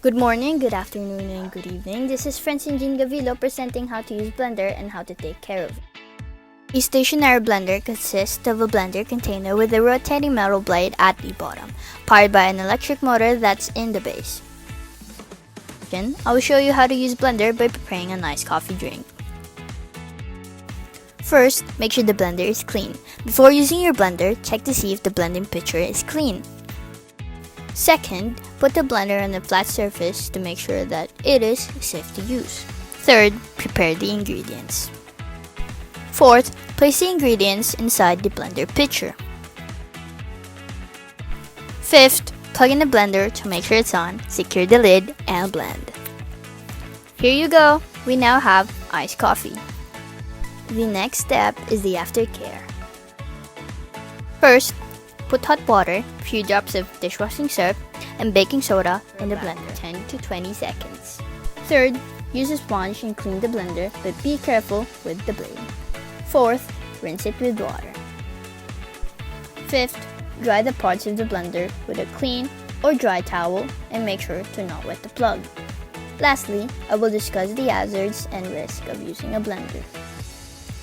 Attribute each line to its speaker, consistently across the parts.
Speaker 1: Good morning, good afternoon, and good evening. This is Frenchine Gavilo presenting how to use blender and how to take care of it. A stationary blender consists of a blender container with a rotating metal blade at the bottom, powered by an electric motor that's in the base. I will show you how to use blender by preparing a nice coffee drink. First, make sure the blender is clean. Before using your blender, check to see if the blending pitcher is clean. Second, put the blender on a flat surface to make sure that it is safe to use. Third, prepare the ingredients. Fourth, place the ingredients inside the blender pitcher. Fifth, plug in the blender to make sure it's on, secure the lid, and blend. Here you go! We now have iced coffee. The next step is the aftercare. First, put hot water, a few drops of dishwashing soap, and baking soda in the blender 10 to 20 seconds. Third, use a sponge and clean the blender, but be careful with the blade. Fourth, rinse it with water. Fifth, dry the parts of the blender with a clean or dry towel and make sure to not wet the plug. Lastly, I will discuss the hazards and risks of using a blender.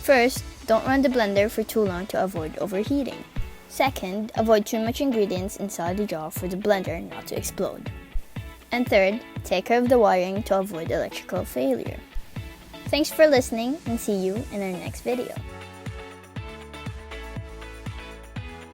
Speaker 1: First, don't run the blender for too long to avoid overheating. Second, avoid too much ingredients inside the jar for the blender not to explode. And third, take care of the wiring to avoid electrical failure. Thanks for listening and see you in our next video.